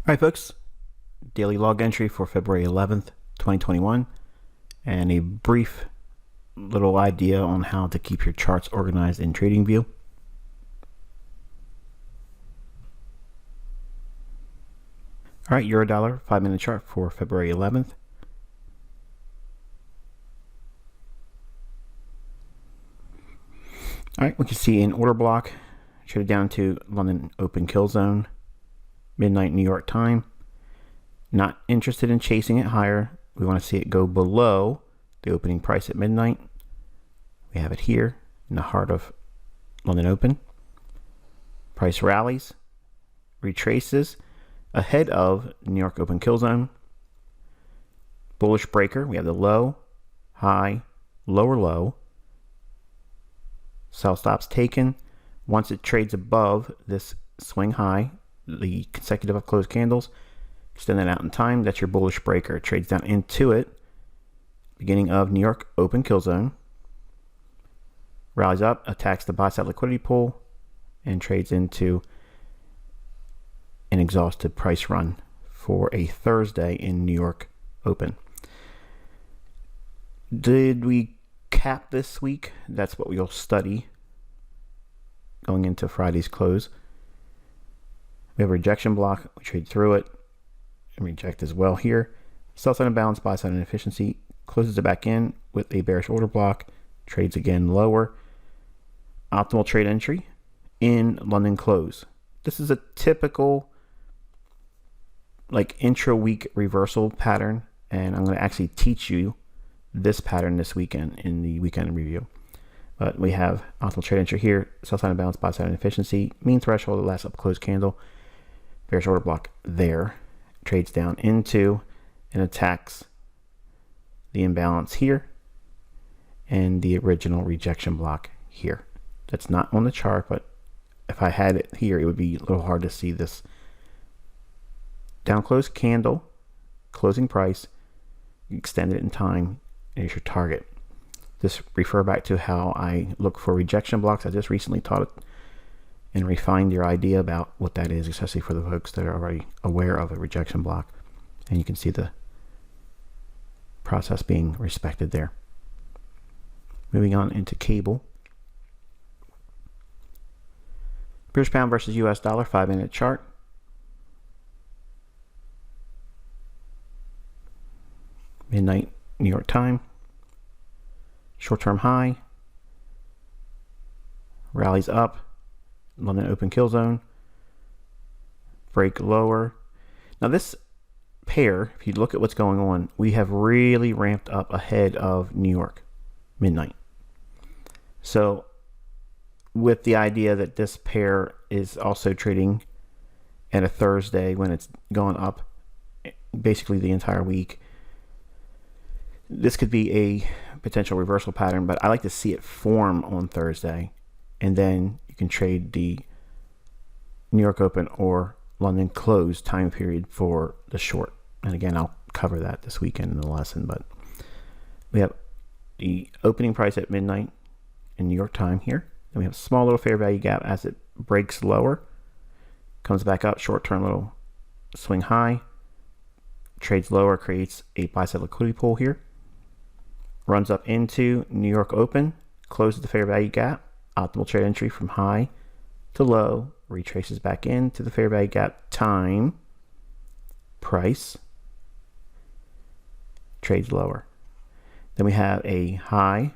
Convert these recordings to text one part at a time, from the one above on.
Alright folks, daily log entry for February 11th, 2021, and a brief little idea on how to keep your charts organized in TradingView. Alright, Eurodollar 5-minute chart for February 11th. Alright, we can see an order block traded down to London open kill zone, midnight New York time. Not interested in chasing it higher. We want to see it go below the opening price at midnight. We have it here in the heart of London open. Price rallies, retraces ahead of New York open kill zone. Bullish breaker. We have the low, high, lower low. Sell stops taken. Once it trades above this swing high, the consecutive up close candles, extend that out in time. That's your bullish breaker. It trades down into it, beginning of New York open kill zone, rallies up, attacks the buy side liquidity pool, and trades into an exhausted price run for a Thursday in New York open. Did we cap this week? That's what we'll study going into Friday's close. We have a rejection block. We trade through it and reject as well here. Sell side imbalance, buy side inefficiency, closes it back in with a bearish order block, trades again lower. Optimal trade entry in London close. This is a typical like intra-week reversal pattern, and I'm going to actually teach you this pattern this weekend in the weekend review. But we have optimal trade entry here, sell side imbalance, buy side inefficiency, mean threshold, the last up close candle, bearish order block there, trades down into and attacks the imbalance here and the original rejection block here. That's not on the chart, but if I had it here, it would be a little hard to see this down close candle, closing price, extend it in time, and it's your target. Just refer back to how I look for rejection blocks. I just recently taught it and refined your idea about what that is, especially for the folks that are already aware of a rejection block. And you can see the process being respected there. Moving on into cable. British pound versus US dollar 5-minute chart. Midnight New York time. Short-term high. Rallies up. London open kill zone. Break lower. Now this pair, if you look at what's going on, we have really ramped up ahead of New York midnight. So with the idea that this pair is also trading at a Thursday when it's gone up basically the entire week, this could be a potential reversal pattern, but I like to see it form on Thursday, and then you can trade the New York open or London close time period for the short. And again, I'll cover that this weekend in the lesson, but we have the opening price at midnight in New York time here. Then we have a small little fair value gap as it breaks lower, comes back up, short-term little swing high, trades lower, creates a buy side liquidity pool here, runs up into New York open, closes the fair value gap, optimal trade entry from high to low, retraces back into the fair value gap, time, price, trades lower. Then we have a high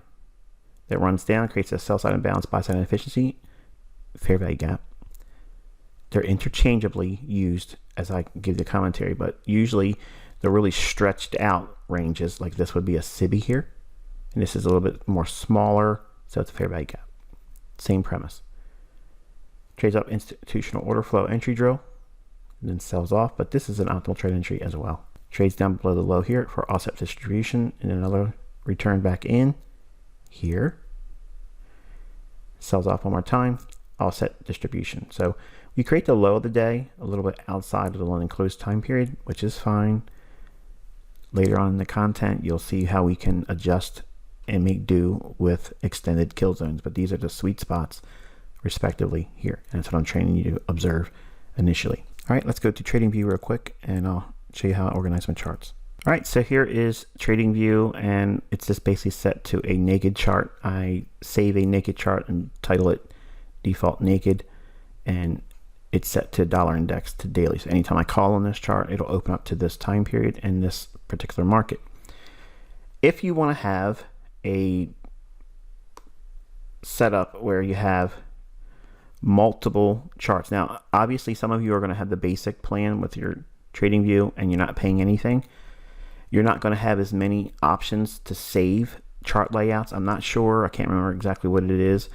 that runs down, creates a sell side imbalance, buy side inefficiency, fair value gap. They're interchangeably used as I give the commentary, but usually the really stretched out ranges, like this would be a SIBI here, and this is a little bit more smaller, so it's a fair value gap. Same premise. Trades up institutional order flow entry drill, and then sells off, but this is an optimal trade entry as well. Trades down below the low here for offset distribution, and another return back in here. Sells off one more time, offset distribution. So we create the low of the day a little bit outside of the London close time period, which is fine. Later on in the content, you'll see how we can adjust and make do with extended kill zones, but these are the sweet spots respectively here, and that's what I'm training you to observe initially. All right, let's go to TradingView real quick and I'll show you how I organize my charts. All right, so here is TradingView, and it's just basically set to a naked chart. I save a naked chart and title it default naked, and it's set to dollar index to daily. So anytime I call on this chart, it'll open up to this time period and this particular market. If you want to have a setup where you have multiple charts, now obviously some of you are going to have the basic plan with your TradingView and you're not paying anything. You're not going to have as many options to save chart layouts. I'm not sure, I can't remember exactly what it is,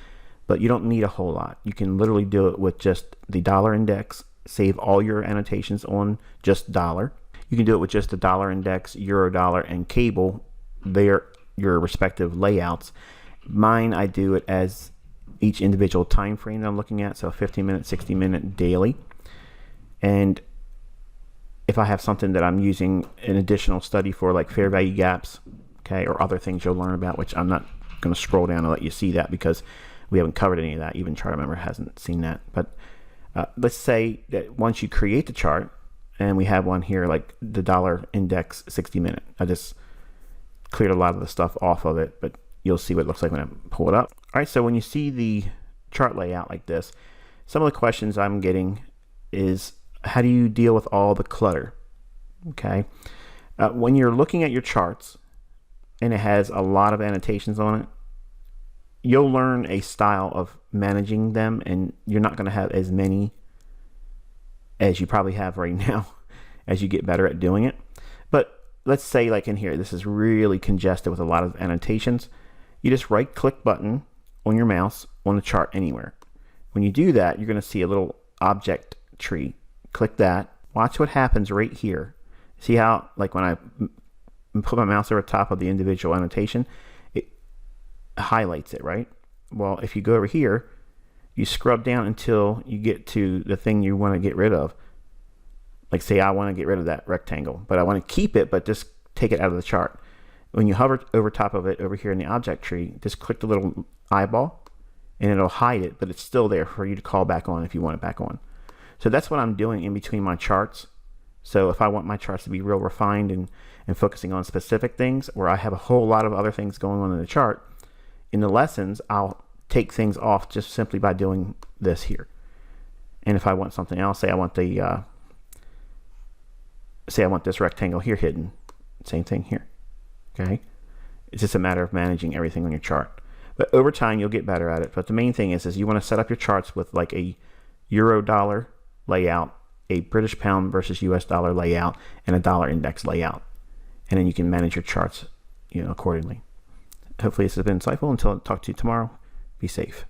but you don't need a whole lot. You can literally do it with just the dollar index, save all your annotations on just dollar. You can do it with just the dollar index, euro dollar, and cable, your respective layouts. Mine, I do it as each individual time frame that I'm looking at, so 15-minute, 60-minute, daily. And if I have something that I'm using an additional study for, like fair value gaps, okay, or other things you'll learn about, which I'm not going to scroll down and let you see that because we haven't covered any of that. Even Chart Member hasn't seen that. But let's say that once you create the chart, and we have one here like the dollar index 60-minute. I just cleared a lot of the stuff off of it, but you'll see what it looks like when I pull it up. All right, so when you see the chart layout like this, some of the questions I'm getting is, how do you deal with all the clutter? Okay, when you're looking at your charts and it has a lot of annotations on it, you'll learn a style of managing them, and you're not going to have as many as you probably have right now as you get better at doing it. But let's say like in here, this is really congested with a lot of annotations. You just right click button on your mouse on the chart anywhere. When you do that, you're going to see a little object tree. Click that. Watch what happens right here. See how, like, when I put my mouse over top of the individual annotation, it highlights it, right? Well, if you go over here, you scrub down until you get to the thing you want to get rid of. Like, say I want to get rid of that rectangle, but I want to keep it, but just take it out of the chart. When you hover over top of it over here in the object tree, just click the little eyeball and it'll hide it, but it's still there for you to call back on if you want it back on. So that's what I'm doing in between my charts. So if I want my charts to be real refined and focusing on specific things, where I have a whole lot of other things going on in the chart, in the lessons, I'll take things off just simply by doing this here. And if I want something else, say I want the, say I want this rectangle here hidden, same thing here, okay? It's just a matter of managing everything on your chart. But over time, you'll get better at it. But the main thing is you want to set up your charts with like a euro dollar layout, a British pound versus US dollar layout, and a dollar index layout. And then you can manage your charts, accordingly. Hopefully this has been insightful. Until I talk to you tomorrow, be safe.